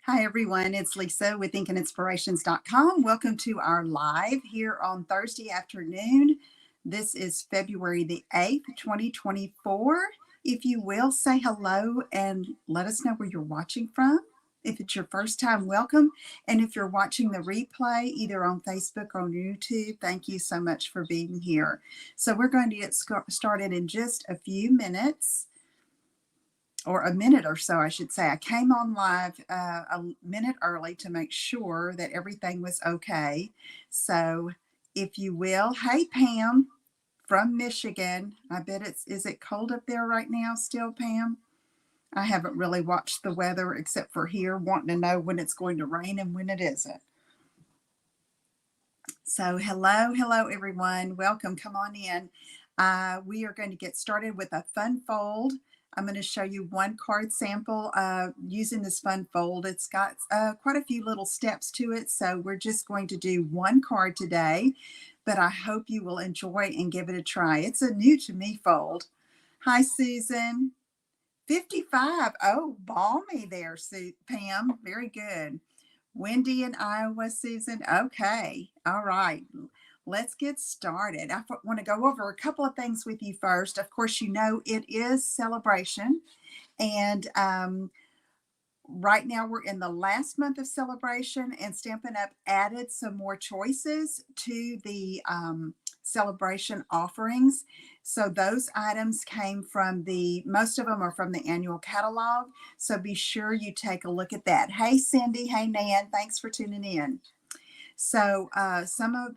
Hi, everyone. It's Lisa with InkandInspirations.com. Welcome to our live here on Thursday afternoon. This is February the 8th, 2024. If you will, say hello and let us know where you're watching from. If it's your first time, welcome. And if you're watching the replay, either on Facebook or YouTube, thank you so much for being here. So we're going to get started in just a few minutes. Or a minute or so, I should say. I came on live a minute early to make sure that everything was okay. So if you will, hey Pam from Michigan. I bet is it cold up there right now still, Pam? I haven't really watched the weather except for here, wanting to know when it's going to rain and when it isn't. So hello everyone. Welcome. Come on in. We are going to get started with a fun fold. I'm going to show you one card sample using this fun fold. It's got quite a few little steps to it, so we're just going to do one card today, but I hope you will enjoy and give it a try. It's a new to me fold. Hi, Susan. 55. Oh, balmy there, Pam. Very good. Windy in Iowa, Susan. Okay. All right. Let's get started. I want to go over a couple of things with you first. Of course, you know it is celebration. And right now we're in the last month of celebration, and Stampin' Up! Added some more choices to the celebration offerings. So those items came from most of them are from the annual catalog. So be sure you take a look at that. Hey, Cindy. Hey, Nan. Thanks for tuning in. So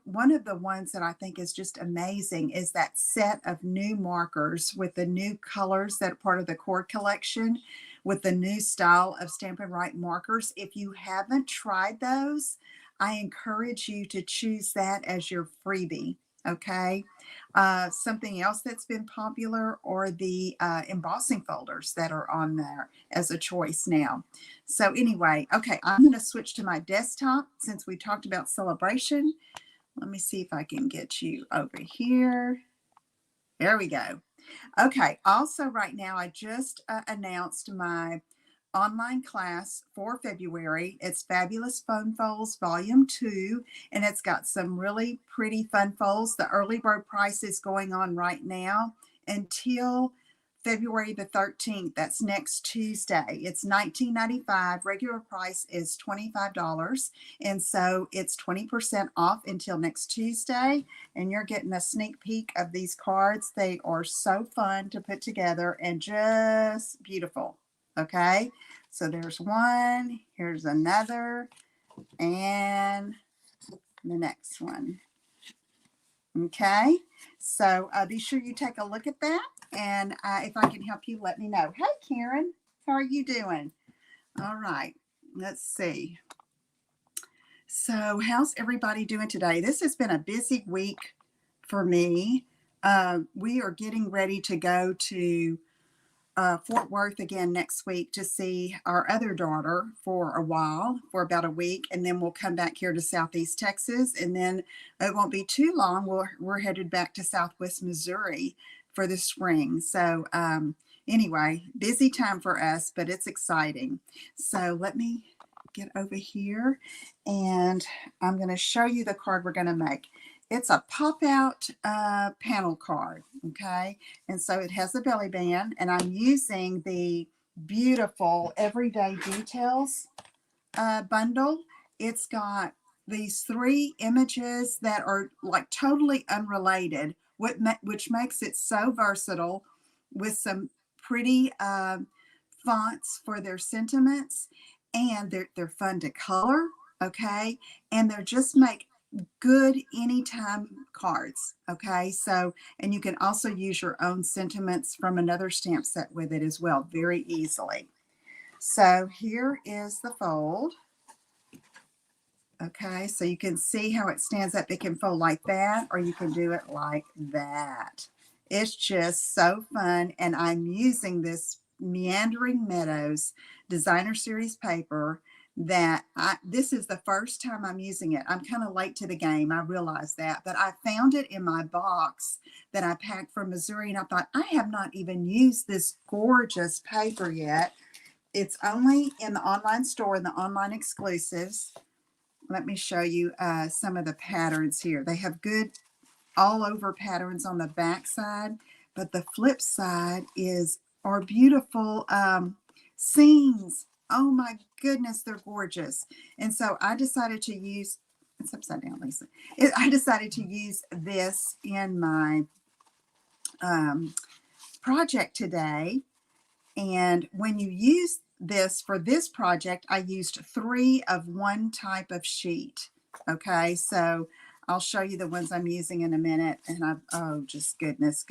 one of the ones that I think is just amazing is that set of new markers with the new colors that are part of the core collection with the new style of Stampin' Write markers. If you haven't tried those, I encourage you to choose that as your freebie. Okay. Something else that's been popular are the embossing folders that are on there as a choice now. So anyway, okay, I'm going to switch to my desktop since we talked about celebration. Let me see if I can get you over here. There we go. Okay, also right now I just announced my online class for February. It's Fabulous Fun Folds Volume 2, and it's got some really pretty fun folds. The early bird price is going on right now until February the 13th. That's next Tuesday. It's $19.95. Regular price is $25. And so it's 20% off until next Tuesday. And you're getting a sneak peek of these cards. They are so fun to put together and just beautiful. Okay, so there's one, here's another, and the next one. Okay, so be sure you take a look at that, and if I can help you, let me know. Hey, Karen, how are you doing? All right, let's see. So how's everybody doing today? This has been a busy week for me. We are getting ready to go to Fort Worth again next week to see our other daughter for a while, for about a week, and then we'll come back here to Southeast Texas, and then it won't be too long. We're headed back to Southwest Missouri for the spring. So anyway, busy time for us, but it's exciting. So let me get over here, and I'm going to show you the card we're going to make. It's a pop-out panel card, okay? And so it has a belly band, and I'm using the beautiful Everyday Details bundle. It's got these 3 images that are like totally unrelated, which makes it so versatile, with some pretty fonts for their sentiments, and they're fun to color, okay? And they're just make good anytime cards. Okay, so, and you can also use your own sentiments from another stamp set with it as well, very easily. So here is the fold. Okay, so you can see how it stands up. It can fold like that, or you can do it like that. It's just so fun, and I'm using this Meandering Meadows Designer Series paper that this is the first time I'm using it. I'm kind of late to the game, I realize that, but I found it in my box that I packed from Missouri, and I thought, I have not even used this gorgeous paper yet. It's only in the online store and the online exclusives. Let me show you some of the patterns here. They have good all over patterns on the back side, but the flip side are beautiful scenes. Oh my goodness, they're gorgeous. And so I decided to use, it's upside down, Lisa. I decided to use this in my project today. And when you use this for this project, I used 3 of one type of sheet. Okay, so I'll show you the ones I'm using in a minute. And oh, just goodness,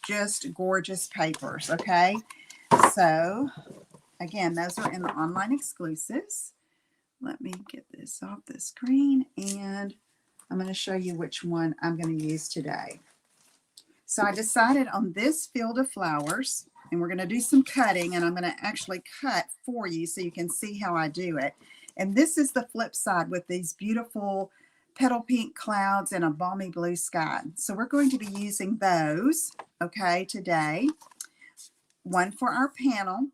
just gorgeous papers. Okay, so again, those are in the online exclusives. Let me get this off the screen and I'm going to show you which one I'm going to use today. So I decided on this field of flowers, and we're going to do some cutting, and I'm going to actually cut for you so you can see how I do it. And this is the flip side with these beautiful petal pink clouds and a balmy blue sky. So we're going to be using those, okay, today. One for our panel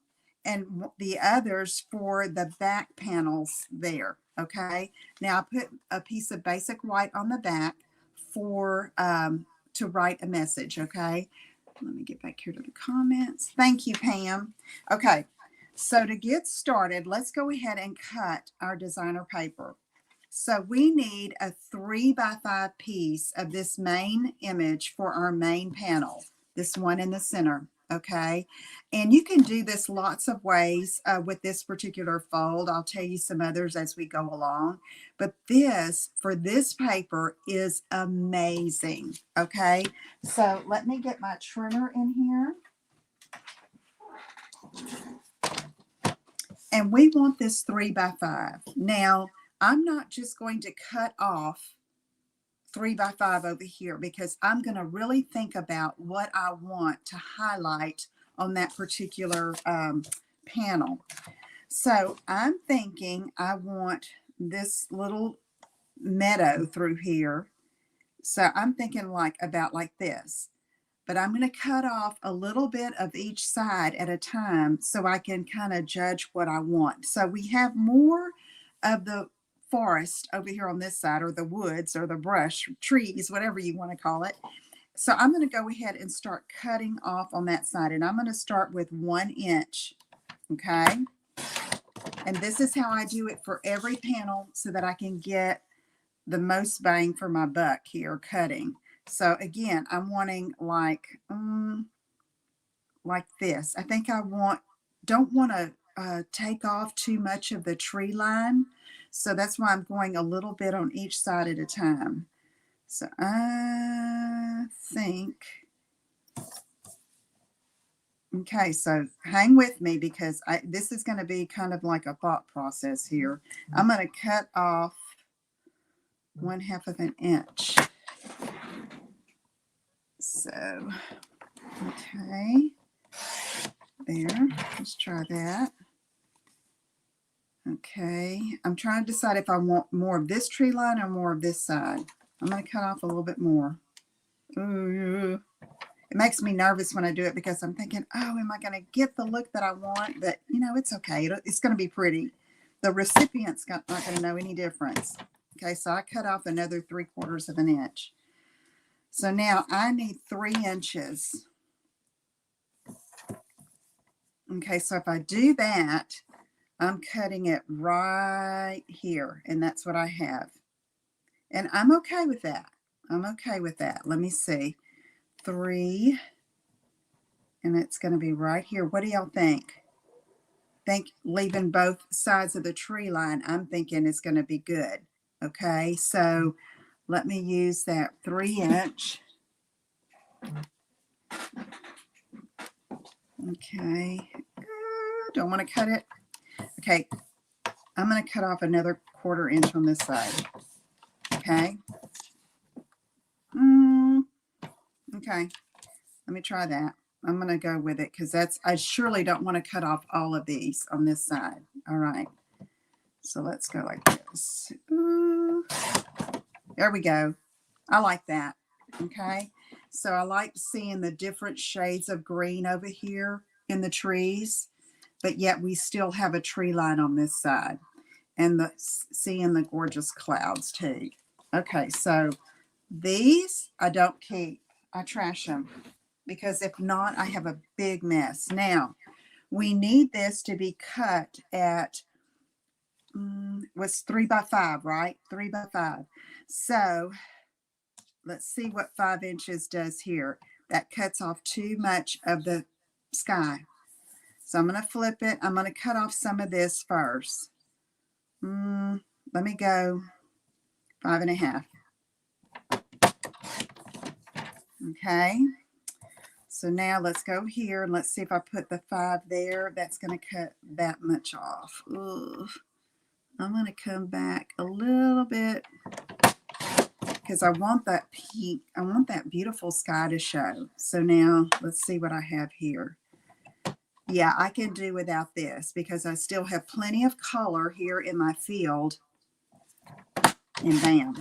and the others for the back panels there, okay? Now I put a piece of basic white on the back for to write a message, okay? Let me get back here to the comments. Thank you, Pam. Okay, so to get started, let's go ahead and cut our designer paper. So we need a 3x5 piece of this main image for our main panel, this one in the center, okay? And you can do this lots of ways with this particular fold. I'll tell you some others as we go along. But this, for this paper, is amazing, okay? So let me get my trimmer in here. And we want this 3x5. Now, I'm not just going to cut off 3x5 over here because I'm going to really think about what I want to highlight on that particular panel. So I'm thinking I want this little meadow through here. So I'm thinking about like this. But I'm going to cut off a little bit of each side at a time so I can kind of judge what I want. So we have more of the forest over here on this side, or the woods, or the brush, trees, whatever you want to call it. So I'm going to go ahead and start cutting off on that side. And I'm going to start with 1 inch. Okay. And this is how I do it for every panel so that I can get the most bang for my buck here cutting. So again, I'm wanting like this. I think I don't want to take off too much of the tree line. So that's why I'm going a little bit on each side at a time. So I think, okay, so hang with me because this is going to be kind of like a thought process here. I'm going to cut off 1/2 of an inch. So, okay, there, let's try that. Okay, I'm trying to decide if I want more of this tree line or more of this side. I'm going to cut off a little bit more. Ooh, it makes me nervous when I do it because I'm thinking, oh, am I going to get the look that I want? But, you know, it's okay. It's going to be pretty. The recipient's not going to know any difference. Okay, so I cut off another 3/4 of an inch. So now I need 3 inches. Okay, so if I do that, I'm cutting it right here, and that's what I have. And I'm okay with that. I'm okay with that. Let me see. 3, and it's going to be right here. What do y'all think? Think leaving both sides of the tree line, I'm thinking is going to be good. Okay, so let me use that 3 inch. Okay, don't want to cut it. Okay, I'm going to cut off another 1/4 inch on this side. Okay. Okay, let me try that. I'm going to go with it because I surely don't want to cut off all of these on this side. All right, so let's go like this. Ooh. There we go. I like that. Okay, so I like seeing the different shades of green over here in the trees. but yet we still have a tree line on this side. And seeing the gorgeous clouds too. Okay, so these I don't keep. I trash them because if not, I have a big mess. Now, we need this to be cut at was 3 by 5, right? 3 by 5. So let's see what 5 inches does here. That cuts off too much of the sky. So I'm going to flip it. I'm going to cut off some of this first. Let me go 5.5. Okay. So now let's go here and let's see if I put the 5 there. That's going to cut that much off. Ugh. I'm going to come back a little bit because I want that pink. I want that beautiful sky to show. So now let's see what I have here. Yeah, I can do without this because I still have plenty of color here in my field. And bam,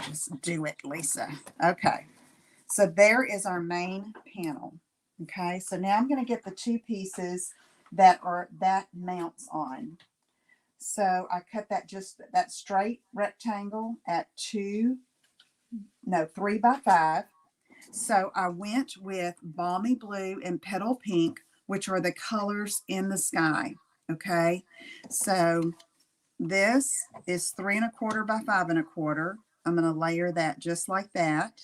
just do it, Lisa. Okay, so there is our main panel. Okay, so now I'm going to get the 2 pieces that mounts on. So I cut that straight rectangle at 3 by 5. So I went with Balmy Blue and Petal Pink, which are the colors in the sky. Okay, so this is 3 1/4 by 5 1/4. I'm going to layer that just like that.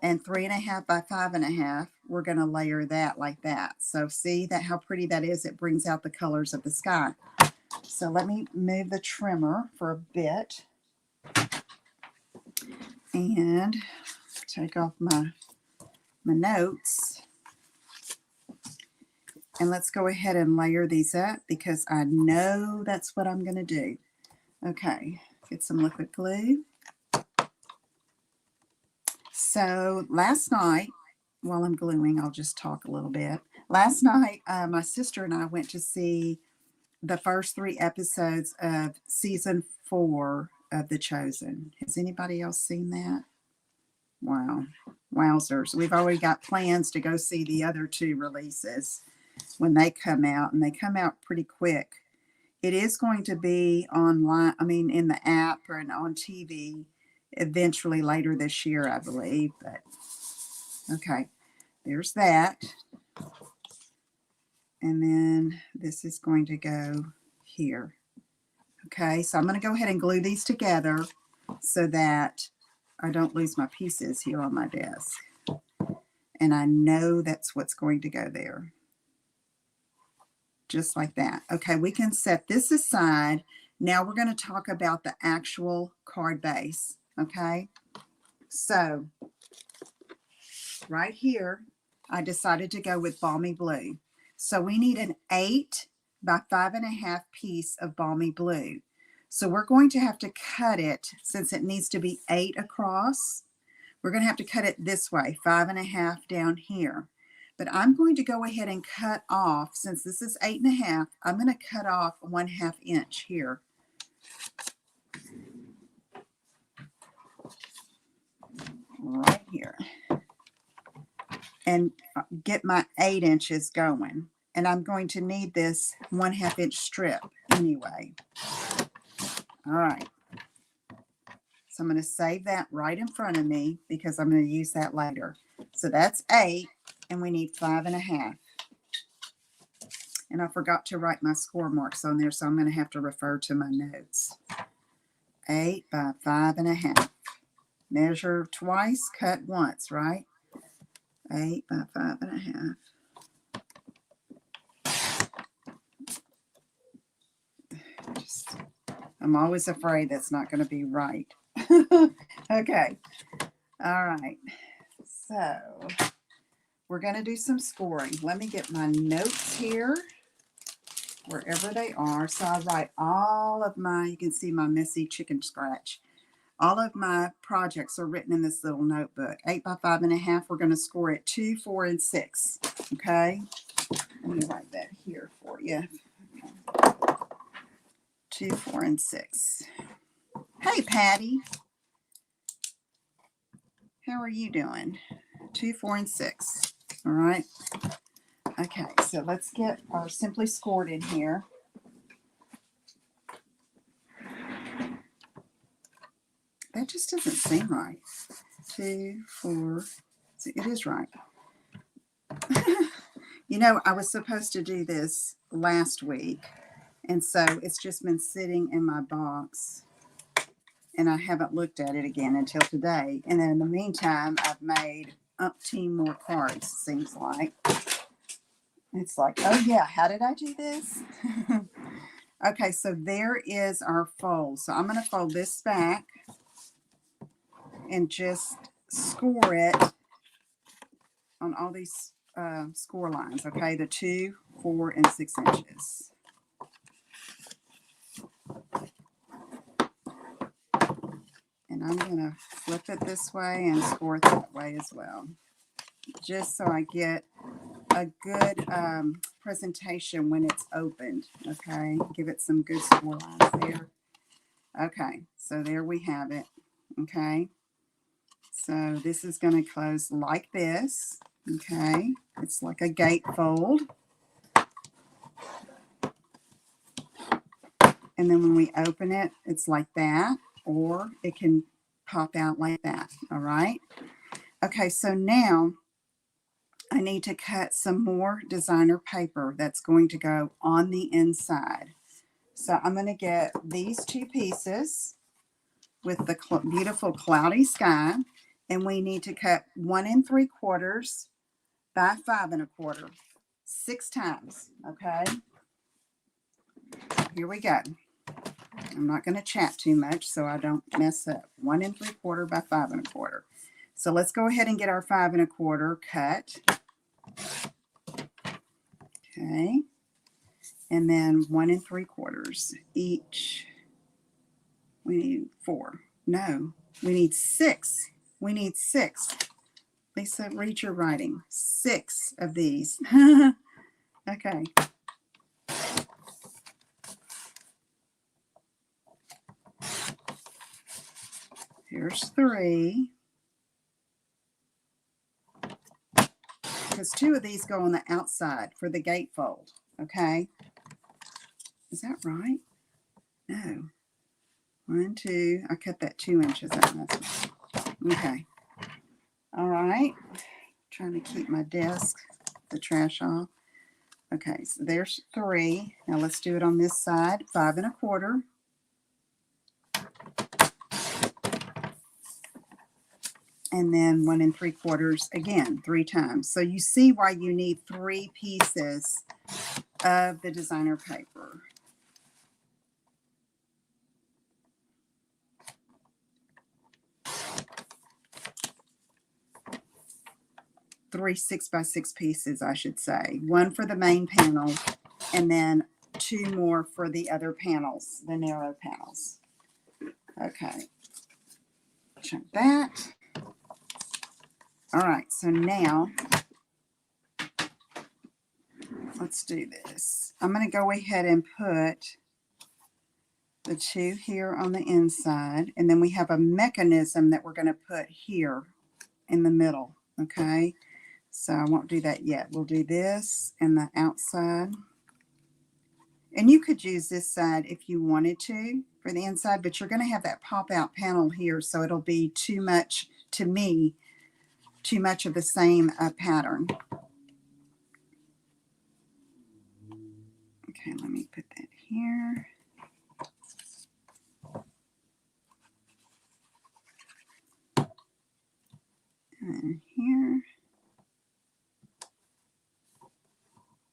And 3 1/2 by 5 1/2. We're going to layer that like that. So see that how pretty that is? It brings out the colors of the sky. So let me move the trimmer for a bit and take off my notes. And let's go ahead and layer these up because I know that's what I'm going to do. Okay, get some liquid glue. So last night, while I'm gluing, I'll just talk a little bit. Last night, my sister and I went to see the first 3 episodes of season 4 of The Chosen. Has anybody else seen that? Wow. Wowzers. We've already got plans to go see the other 2 releases when they come out, and they come out pretty quick. It is going to be online, in the app and on TV eventually later this year, I believe. But okay, there's that. And then this is going to go here. Okay, so I'm going to go ahead and glue these together so that I don't lose my pieces here on my desk. And I know that's what's going to go there. Just like that. Okay, we can set this aside. Now we're going to talk about the actual card base. Okay, so right here, I decided to go with Balmy Blue. So we need an 8 by 5 1/2 piece of Balmy Blue. So we're going to have to cut it, since it needs to be 8 across. We're going to have to cut it this way, 5 1/2 down here. But I'm going to go ahead and cut off, since this is 8 1/2, I'm going to cut off 1/2 inch here. Right here. And get my 8 inches going. And I'm going to need this 1/2 inch strip anyway. All right. So I'm going to save that right in front of me because I'm going to use that later. So that's 8, and we need 5 1/2. And I forgot to write my score marks on there, so I'm going to have to refer to my notes. 8 by 5 1/2. Measure twice, cut once, right? 8 by 5 1/2. I'm always afraid that's not going to be right. Okay. All right. So we're going to do some scoring. Let me get my notes here, wherever they are. So I write all of my, you can see my messy chicken scratch. All of my projects are written in this little notebook. 8 by 5 1/2. We're going to score at 2, 4, and 6. Okay. Let me write that here for you. Okay. 2, 4, and 6. Hey, Patty. How are you doing? 2, 4, and 6. All right. Okay, so let's get our Simply Scored in here. That just doesn't seem right. 2, 4. See, it is right. You know, I was supposed to do this last week, and so it's just been sitting in my box, and I haven't looked at it again until today. And then in the meantime, I've made umpteen more cards, seems like. It's like, oh yeah, how did I do this? Okay, so there is our fold. So I'm going to fold this back and just score it on all these score lines, okay? The 2, 4, and 6 inches. And I'm going to flip it this way and score it that way as well, just so I get a good presentation when it's opened, okay? Give it some good score lines there. Okay, so there we have it, okay? So this is going to close like this, okay? It's like a gatefold. And then when we open it, it's like that, or it can pop out like that, all right? Okay, so now I need to cut some more designer paper that's going to go on the inside. So I'm going to get these 2 pieces with the beautiful cloudy sky, and we need to cut 1 3/4 by 5 1/4, 6 times, okay? Here we go. I'm not going to chat too much so I don't mess up. 1 3/4 by 5 1/4. So let's go ahead and get our 5 1/4 cut. Okay. And then 1 3/4 each. We need 4. No, we need 6. We need 6. Lisa, read your writing. 6 of these. Okay. Here's 3. Because 2 of these go on the outside for the gatefold. Okay. Is that right? No. 1, 2. I cut that 2 inches out. Okay. All right. Trying to keep my desk, the trash off. Okay, so there's 3. Now let's do it on this side. 5 1/4. And then 1 3/4 again, 3 times. So you see why you need 3 pieces of the designer paper. Three 6 by 6 pieces, I should say. 1 for the main panel, and then 2 more for the other panels, the narrow panels. Okay. Check that. All right, so now let's do this. I'm going to go ahead and put the 2 here on the inside, and then we have a mechanism that we're going to put here in the middle, okay? So I won't do that yet. We'll do this and the outside. And you could use this side if you wanted to for the inside, but you're going to have that pop-out panel here, so it'll be too much, to me, too much of the same pattern. Okay, let me put that here. And here.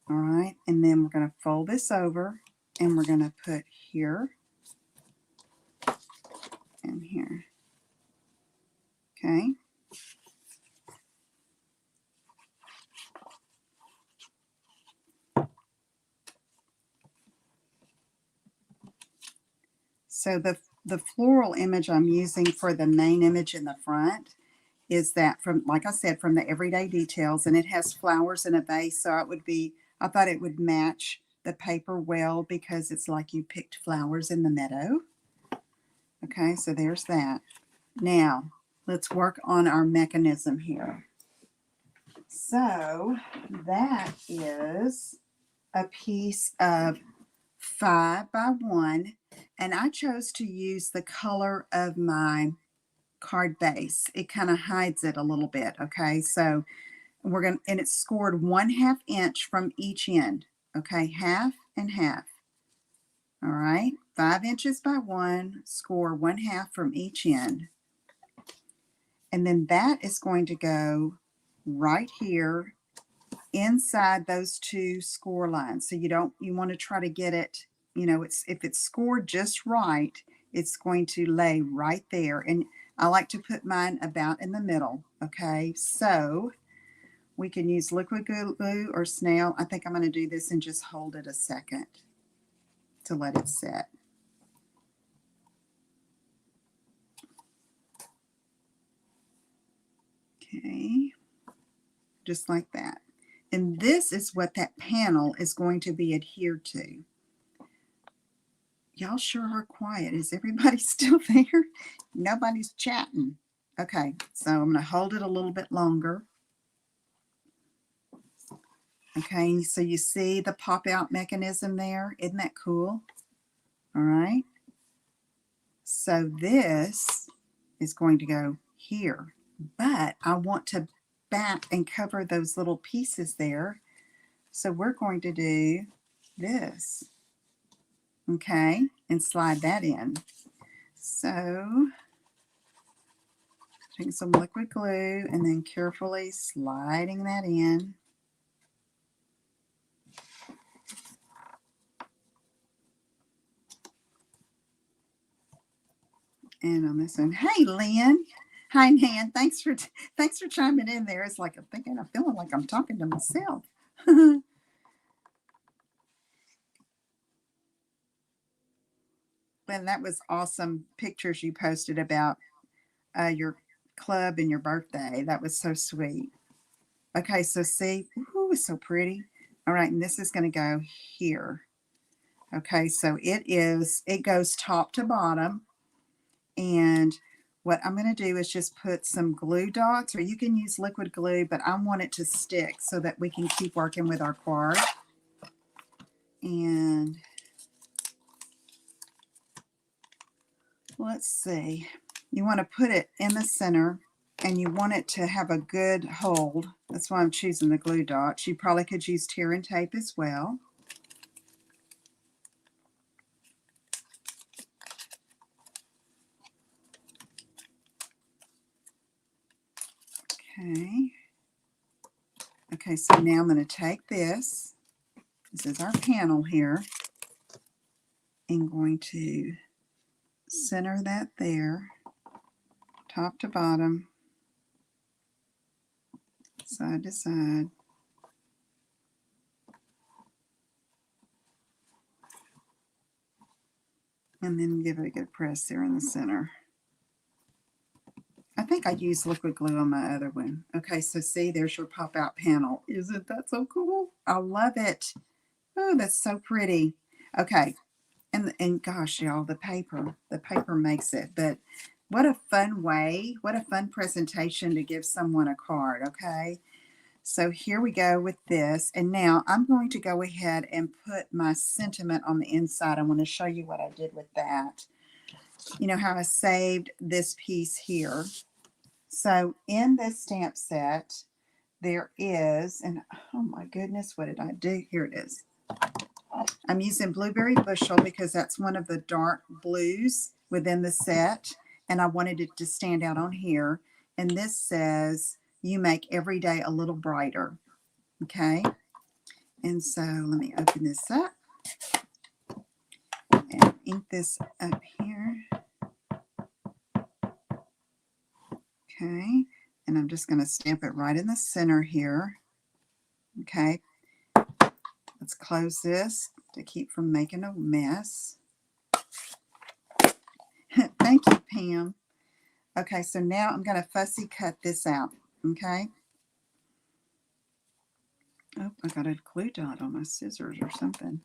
All right, and then we're going to fold this over, and we're going to put here and here. Okay. So the floral image I'm using for the main image in the front is that from, like I said, from the Everyday Details, and it has flowers in a vase, so it would be, I thought it would match the paper well because it's like you picked flowers in the meadow. Okay, so there's that. Now, let's work on our mechanism here. So that is a piece of 5 by 1, and I chose to use the color of my card base. It kind of hides it a little bit. Okay, so we're going to, and it's scored 1/2 inch from each end. Okay, half and half. All right, 5 inches by 1, score 1/2 from each end. And then that is going to go right here inside those 2 score lines. So you want to try to get it, if it's scored just right, it's going to lay right there. And I like to put mine about in the middle. Okay, so we can use liquid glue or snail. I think I'm going to do this and just hold it a second to let it set. Okay, just like that. And this is what that panel is going to be adhered to. Y'all sure are quiet. Is everybody still there? Nobody's chatting. Okay, so I'm going to hold it a little bit longer. Okay, so you see the pop out mechanism there? Isn't that cool? All right. So this is going to go here, but I want to back and cover those little pieces there. So we're going to do this. Okay, and slide that in. So taking some liquid glue and then carefully sliding that in. And on this one, hey Lynn, hi Nan, thanks for chiming in there. It's like I'm feeling like I'm talking to myself. And that was awesome pictures you posted about your club and your birthday. That was so sweet. Okay, so see, ooh, it's so pretty. All right, and this is going to go here. Okay, so it goes top to bottom. And what I'm going to do is just put some glue dots, or you can use liquid glue, but I want it to stick so that we can keep working with our card. And let's see, you want to put it in the center and you want it to have a good hold. That's why I'm choosing the glue dots. You probably could use tear and tape as well. Okay. Okay, so now I'm going to take this. This is our panel here. And going to center that there, top to bottom, side to side. And then give it a good press there in the center. I think I used liquid glue on my other one. Okay, so see, there's your pop-out panel. Isn't that so cool? I love it. Oh, that's so pretty. Okay, and gosh, y'all, the paper makes it. But what a fun way, what a fun presentation to give someone a card, okay? So here we go with this. And now I'm going to go ahead and put my sentiment on the inside. I want to show you what I did with that. You know how I saved this piece here. So in this stamp set, there is, and oh my goodness, what did I do? Here it is. I'm using Blueberry Bushel because that's one of the dark blues within the set, and I wanted it to stand out on here. And this says, you make every day a little brighter. Okay. And so let me open this up and ink this up here. Okay. And I'm just going to stamp it right in the center here. Okay. Let's close this to keep from making a mess. Thank you, Pam. Okay, so now I'm going to fussy cut this out. Okay. Oh, I got a glue dot on my scissors or something.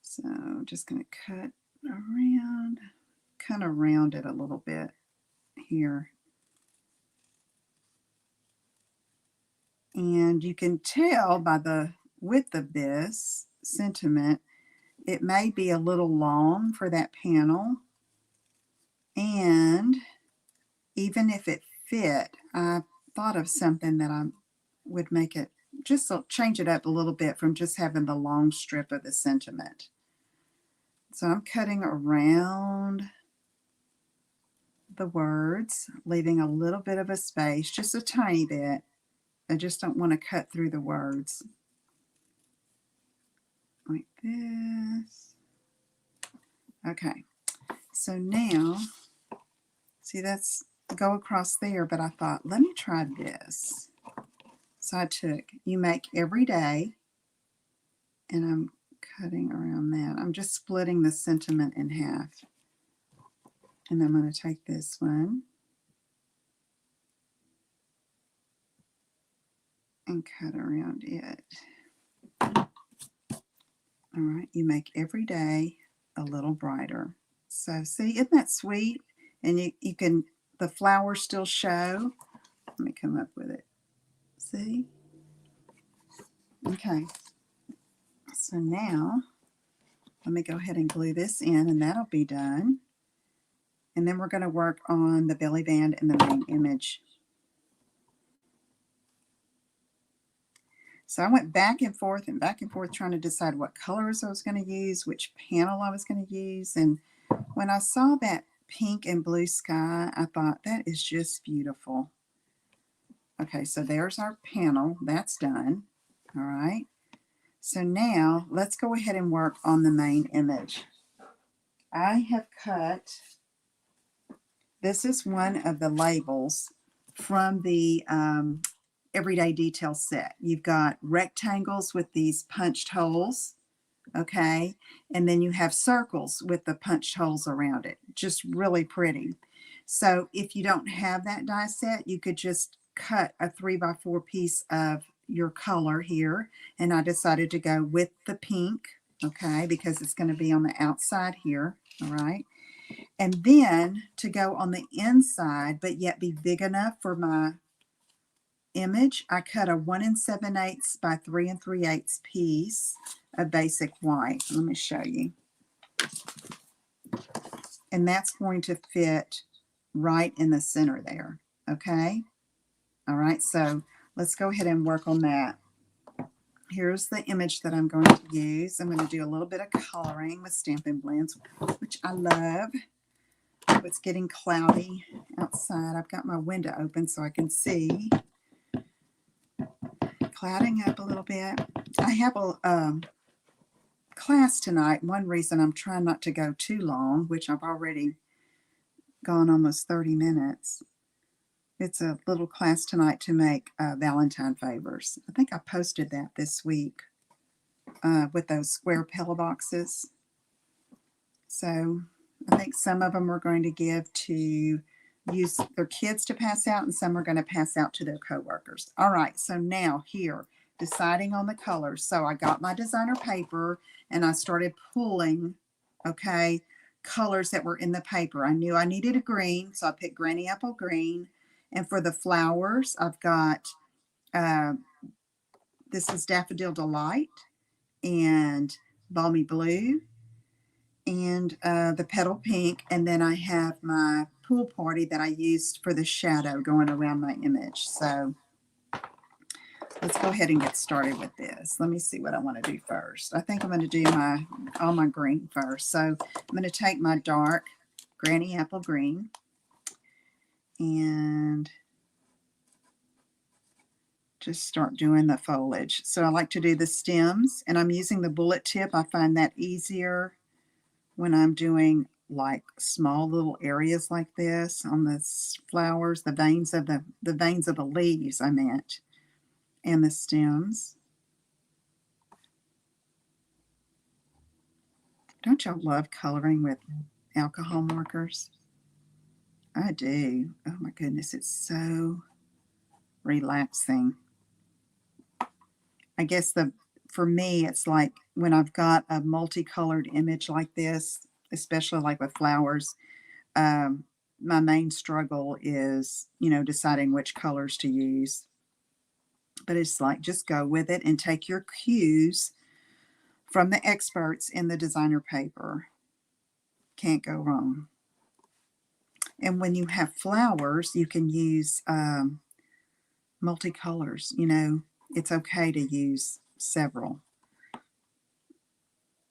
So I'm just going to cut around, kind of round it a little bit here. And you can tell by the width of this sentiment, it may be a little long for that panel. And even if it fit, I thought of something that I would make it, just change it up a little bit from just having the long strip of the sentiment. So I'm cutting around the words, leaving a little bit of a space, just a tiny bit. I just don't want to cut through the words. Like this. Okay, so now, see, that's go across there, but I thought, let me try this. So I took, you make every day, and I'm cutting around that. I'm just splitting the sentiment in half. And I'm going to take this one and cut around it. All right, you make every day a little brighter. So see, isn't that sweet? And you can, the flowers still show. Let me come up with it. See? Okay. So now, let me go ahead and glue this in, and that'll be done. And then we're going to work on the belly band and the main image. So I went back and forth trying to decide what colors I was going to use, which panel I was going to use. And when I saw that pink and blue sky, I thought, that is just beautiful. Okay, so there's our panel. That's done. All right. So now let's go ahead and work on the main image. I have cut, this is one of the labels from the Everyday Detail set. You've got rectangles with these punched holes, okay? And then you have circles with the punched holes around it. Just really pretty. So if you don't have that die set, you could just cut a 3x4 piece of your color here. And I decided to go with the pink, okay, because it's going to be on the outside here, all right? And then to go on the inside, but yet be big enough for my image, I cut a 1 7/8 by 3 3/8 piece of basic white. Let me show you. And that's going to fit right in the center there. Okay. All right. So let's go ahead and work on that. Here's the image that I'm going to use. I'm going to do a little bit of coloring with Stampin' Blends, which I love. It's getting cloudy outside. I've got my window open so I can see. Clouding up a little bit. I have a class tonight. One reason I'm trying not to go too long, which I've already gone almost 30 minutes. It's a little class tonight to make Valentine favors. I think I posted that this week with those square pillow boxes. So I think some of them are going to give to use their kids to pass out, and some are going to pass out to their coworkers. All right, so now here, deciding on the colors. So I got my designer paper and I started pulling, okay, colors that were in the paper. I knew I needed a green, so I picked Granny Apple Green. And for the flowers, I've got, this is Daffodil Delight and Balmy Blue and the Petal Pink. And then I have my Pool Party that I used for the shadow going around my image. So let's go ahead and get started with this. Let me see what I want to do first. I think I'm going to do all my green first. So I'm going to take my dark Granny Apple Green and just start doing the foliage. So I like to do the stems, and I'm using the bullet tip. I find that easier when I'm doing like small little areas like this on the flowers, the veins of the leaves, I meant, and the stems. Don't y'all love coloring with alcohol markers? I do. Oh my goodness, it's so relaxing. I guess for me, it's like when I've got a multicolored image like this, especially like with flowers, my main struggle is, deciding which colors to use. But it's like, just go with it and take your cues from the experts in the designer paper. Can't go wrong. And when you have flowers, you can use multicolors. You know, it's okay to use several.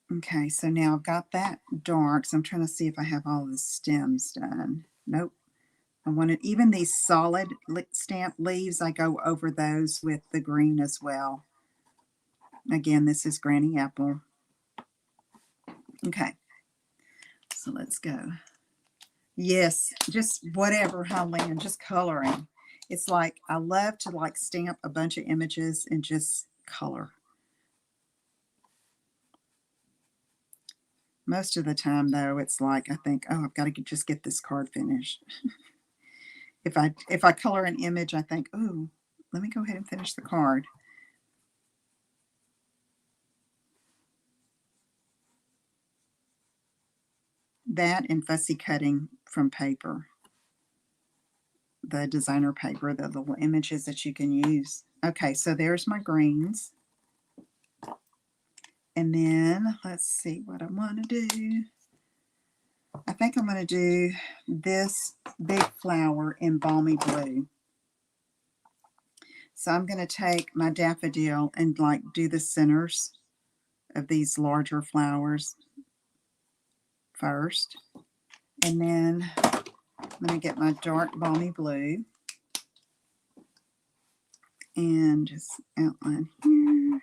Okay, so now I've got that dark, so I'm trying to see if I have all the stems done. Nope. I wanted, even these solid stamp leaves, I go over those with the green as well. Again, this is Granny Apple. Okay, so let's go. Yes, just whatever, Highland, just coloring. It's like, I love to like stamp a bunch of images and just color. Most of the time, though, it's like I think, oh, I've got to just get this card finished. If I color an image, I think, oh, let me go ahead and finish the card. That and fussy cutting from paper, the designer paper, the little images that you can use. Okay, so there's my greens. And then let's see what I want to do. I think I'm going to do this big flower in Balmy Blue. So I'm going to take my daffodil and like do the centers of these larger flowers first. And then I'm going to get my dark Balmy Blue and just outline here.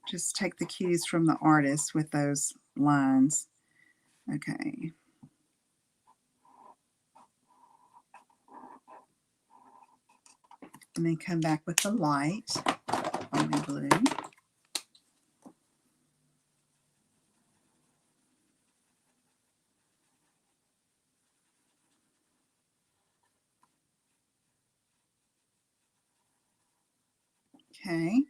Just take the cues from the artist with those lines. Okay. And then come back with the light, Balmy Blue. Okay.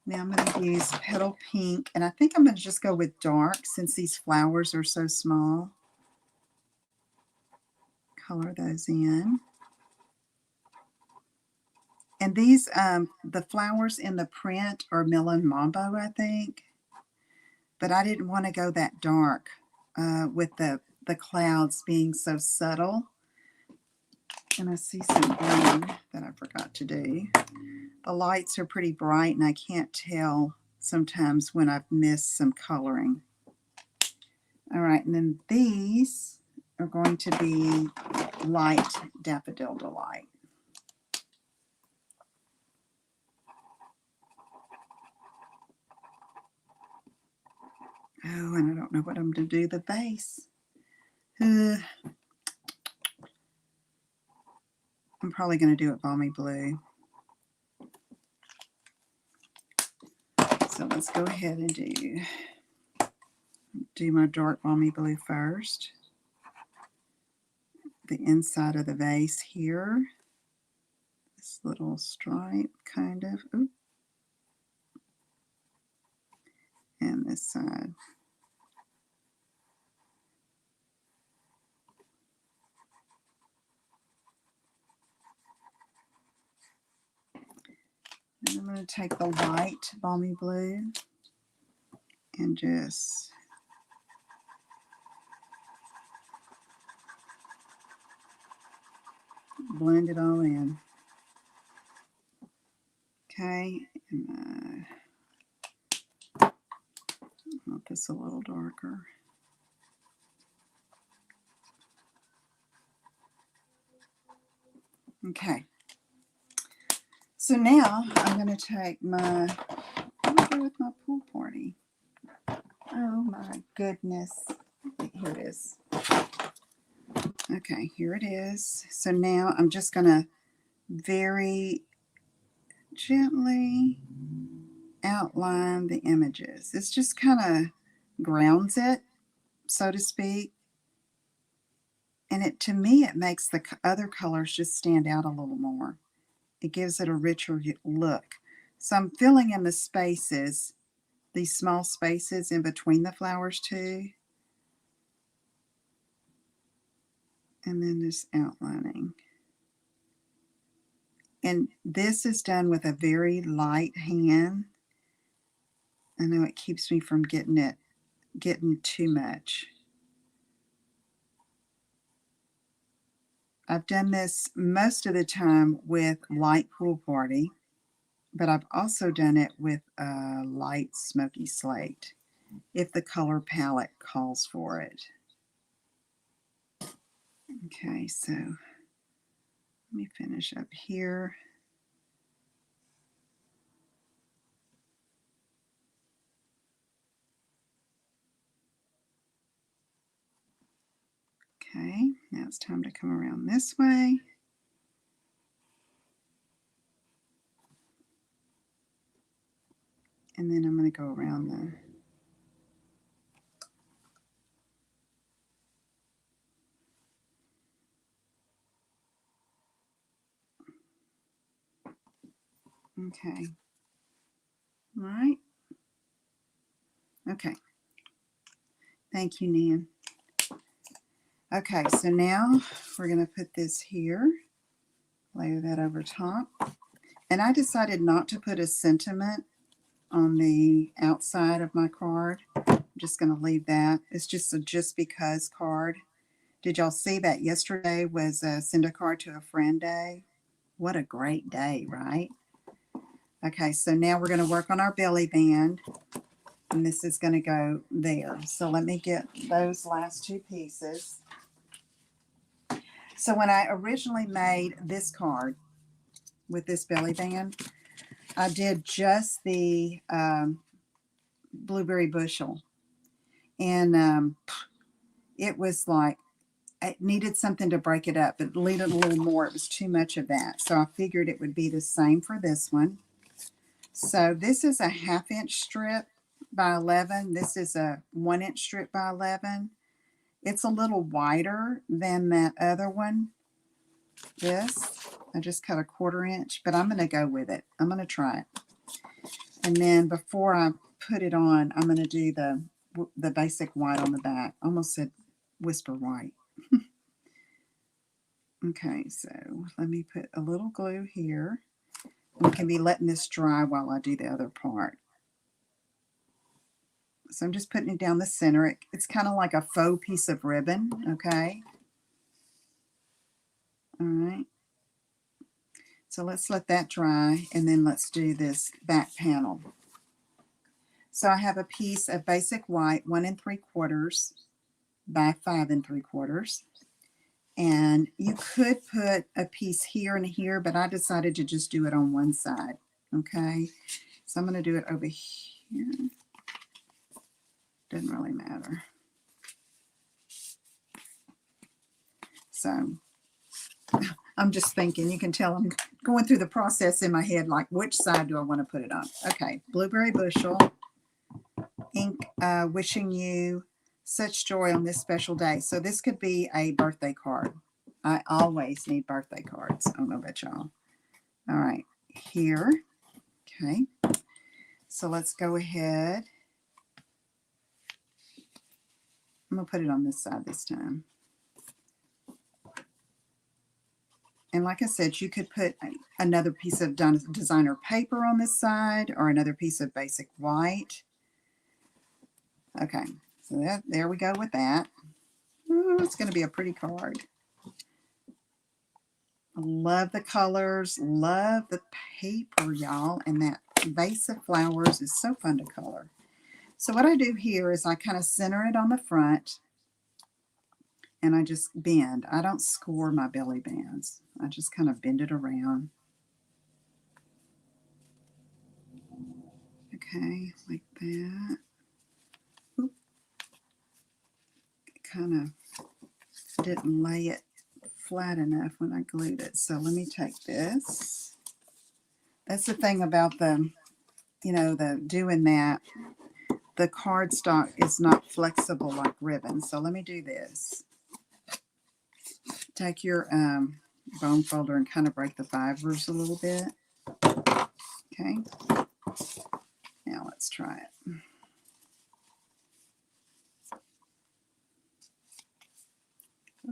Now I'm going to use Petal Pink, and I think I'm going to just go with dark since these flowers are so small. Color those in. And these, the flowers in the print are Melon Mambo, I think. But I didn't want to go that dark with the clouds being so subtle. And I see some green that I forgot to do. The lights are pretty bright, and I can't tell sometimes when I've missed some coloring. All right, and then these are going to be light Daffodil Delight. Oh, and I don't know what I'm going to do the base. I'm probably going to do it Balmy Blue. So let's go ahead and do my dark Balmy Blue first. The inside of the vase here. This little stripe, kind of. Oops. And this side. And I'm going to take the light Balmy Blue and just blend it all in. Okay, and I want this a little darker. Okay. So now I'm going to take my, what do I do with my pool party? Oh my goodness. Here it is. Okay, here it is. So now I'm just going to very gently outline the images. It's just kind of grounds it, so to speak. And it, to me, it makes the other colors just stand out a little more. It gives it a richer look. So I'm filling in the spaces, these small spaces in between the flowers too. and then just outlining. And this is done with a very light hand. I know it keeps me from getting too much. I've done this most of the time with light pool party, but I've also done it with a light smoky slate if the color palette calls for it. Okay, so let me finish up here. Okay, now it's time to come around this way. And then I'm going to go around the okay. All right. Okay. Thank you, Nan. Okay, so now we're going to put this here, layer that over top. And I decided not to put a sentiment on the outside of my card. I'm just going to leave that. It's just a just because card. Did y'all see that yesterday was a send a card to a friend day? What a great day, right? Okay, so now we're going to work on our belly band. And this is going to go there. So let me get those last two pieces. So when I originally made this card with this belly band, I did just the blueberry bushel. And it was like, it needed something to break it up. It needed a little more. It was too much of that. So I figured it would be the same for this one. So this is a 1/2 inch strip by 11. This is a 1 inch strip by 11. It's a little wider than that other one. This, I just cut a 1/4 inch, but I'm going to go with it. I'm going to try it. And then before I put it on, I'm going to do the basic white on the back. Almost said whisper white. Okay, so let me put a little glue here. We can be letting this dry while I do the other part. So I'm just putting it down the center. It's kind of like a faux piece of ribbon, okay? All right. So let's let that dry, and then let's do this back panel. So I have a piece of basic white, 1 3/4 by 5 3/4. And you could put a piece here and here, but I decided to just do it on one side, okay? So I'm going to do it over here. Doesn't really matter. So I'm just thinking, you can tell I'm going through the process in my head, like which side do I want to put it on? Okay, blueberry bushel, ink, wishing you such joy on this special day. So this could be a birthday card. I always need birthday cards. I don't know about y'all. All right, here. Okay, so let's go ahead. I'm going to put it on this side this time. And like I said, you could put another piece of designer paper on this side or another piece of basic white. Okay, so there we go with that. Ooh, it's going to be a pretty card. I love the colors, love the paper, y'all, and that vase of flowers is so fun to color. So what I do here is I kind of center it on the front, and I just bend. I don't score my belly bands. I just kind of bend it around. Okay, like that. Oop. Kind of didn't lay it flat enough when I glued it. So let me take this. That's the thing about the doing that. The cardstock is not flexible like ribbon. So let me do this. Take your bone folder and kind of break the fibers a little bit. Okay. Now let's try it.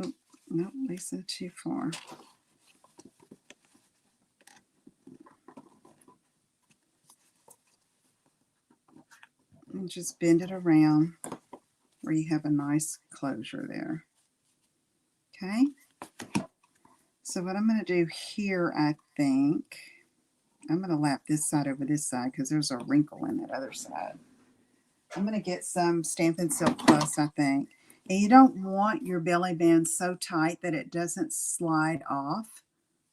Oh, no, Lisa, too far. And just bend it around where you have a nice closure there. Okay. So what I'm going to do here, I think, I'm going to lap this side over this side because there's a wrinkle in that other side. I'm going to get some Stampin' Silk Plus, I think. And you don't want your belly band so tight that it doesn't slide off,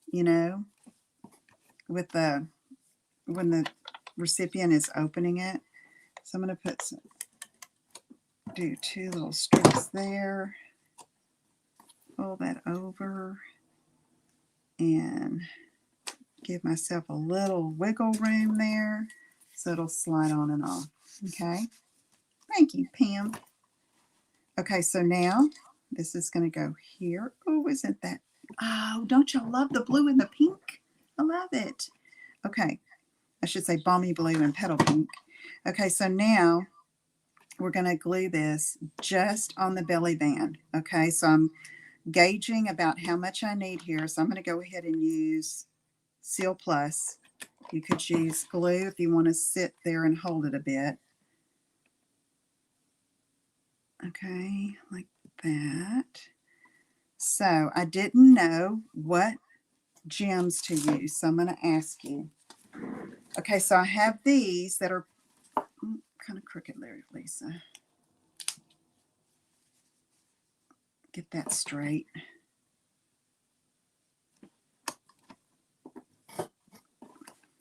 you know, with the, when the recipient is opening it. So I'm going to put some, do 2 little strips there. Pull that over and give myself a little wiggle room there so it'll slide on and off. Okay. Thank you, Pam. Okay, so now this is going to go here. Oh, isn't that? Oh, don't you love the blue and the pink? I love it. Okay, I should say balmy blue and petal pink. Okay, so now we're going to glue this just on the belly band. Okay, so I'm gauging about how much I need here. So I'm going to go ahead and use Seal Plus. You could use glue if you want to sit there and hold it a bit. Okay, like that. So I didn't know what gems to use, so I'm going to ask you. Okay, so I have these that are kind of crooked there, Lisa. Get that straight.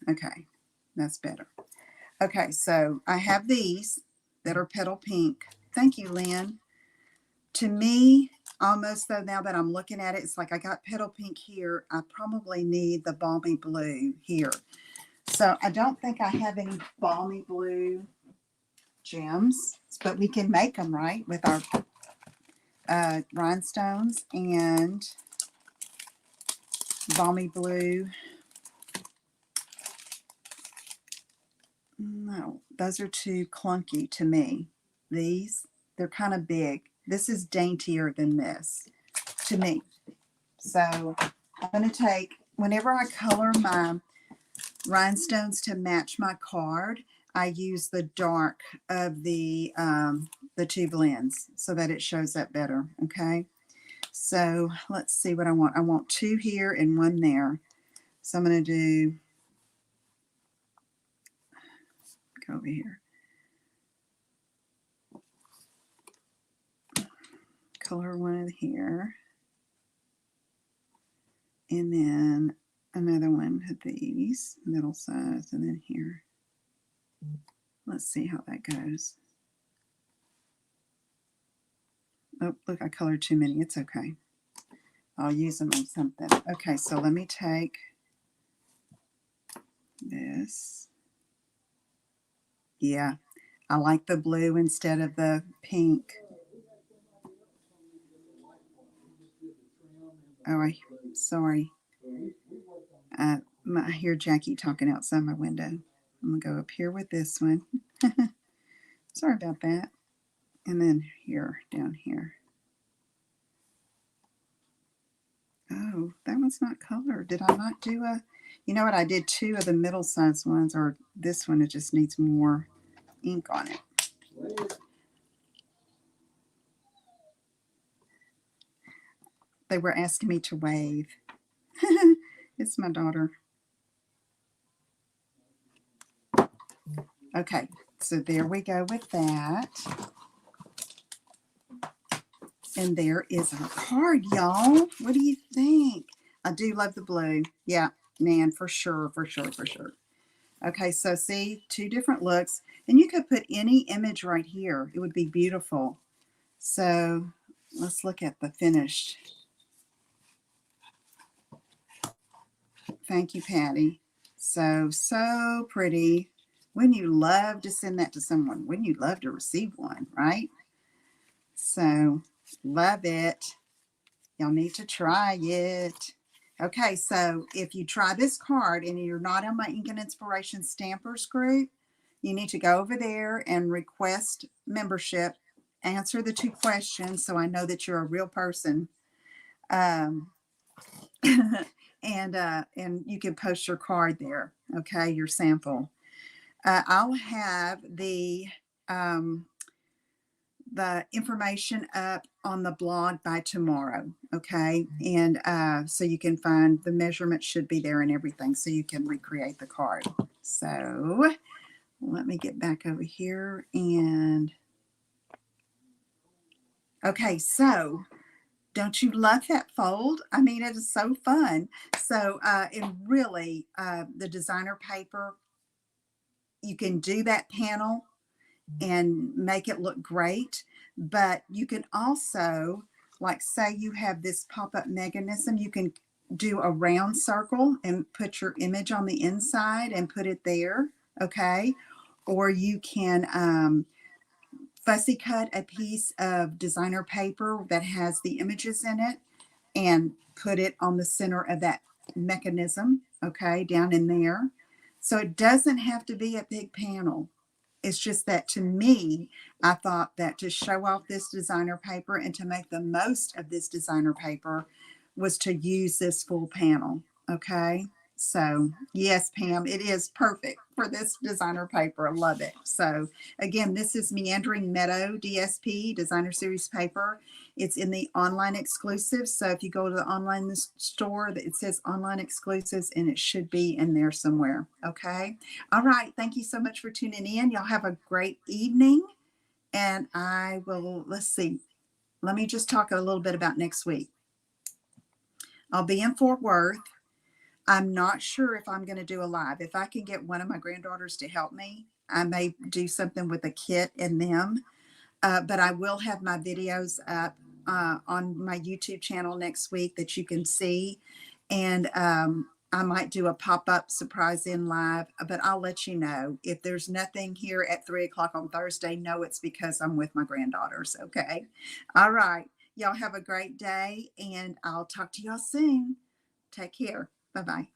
Okay, that's better. Okay, so I have these that are petal pink. Thank you, Lynn. To me, almost though, now that I'm looking at it, it's like I got petal pink here. I probably need the balmy blue here. So I don't think I have any balmy blue gems, but we can make them, right, with our rhinestones and balmy blue. No, those are too clunky to me. These, they're kind of big. This is daintier than this to me. So I'm going to take, whenever I color my rhinestones to match my card, I use the dark of the 2 blends so that it shows up better. Okay, so let's see what I want. I want 2 here and 1 there. So I'm going to do, go over here, color 1 here, and then another one of these, middle size, and then here. Let's see how that goes. Oh, look, I colored too many. It's okay. I'll use them on something. Okay, so let me take this. Yeah, I like the blue instead of the pink. Oh, sorry. I hear Jackie talking outside my window. I'm going to go up here with this one. Sorry about that. And then here, down here. Oh, that one's not colored. Did I not do a... You know what? I did 2 of the middle-sized ones, or this one, it just needs more ink on it. They were asking me to wave. It's my daughter. Okay, so there we go with that. And there is our card, y'all. What do you think? I do love the blue. Yeah, man, for sure, for sure, for sure. Okay, so see, 2 different looks. And you could put any image right here. It would be beautiful. So let's look at the finished. Thank you, Patty. So, so pretty. Wouldn't you love to send that to someone? Wouldn't you love to receive one, right? So, love it. Y'all need to try it. Okay, so if you try this card and you're not on my Ink and Inspiration Stampers group, you need to go over there and request membership. Answer the 2 questions so I know that you're a real person. Um, and you can post your card there. Okay, your sample. I'll have um, the information up on the blog by tomorrow. Okay, and so you can find the measurements should be there and everything, so you can recreate the card. So let me get back over here and okay, so don't you love that fold? I mean, it is so fun. So, and really, the designer paper, you can do that panel and make it look great, but you can also, like, say you have this pop-up mechanism, you can do a round circle and put your image on the inside and put it there, okay? Or you can fussy cut a piece of designer paper that has the images in it and put it on the center of that mechanism, okay, down in there. So it doesn't have to be a big panel. It's just that to me, I thought that to show off this designer paper and to make the most of this designer paper was to use this full panel, okay? So yes, Pam, it is perfect for this designer paper. I love it. So again, this is Meandering Meadow DSP Designer Series paper. It's in the online exclusives. So if you go to the online store, it says online exclusives and it should be in there somewhere. Okay. All right. Thank you so much for tuning in. Y'all have a great evening. And I will, let's see. Let me just talk a little bit about next week. I'll be in Fort Worth. I'm not sure if I'm going to do a live. If I can get one of my granddaughters to help me, I may do something with a kit and them. But I will have my videos up on my YouTube channel next week that you can see. And I might do a pop-up surprise in live, but I'll let you know. If there's nothing here at 3 o'clock on Thursday, no, it's because I'm with my granddaughters. Okay. All right. Y'all have a great day, and I'll talk to y'all soon. Take care. Bye-bye.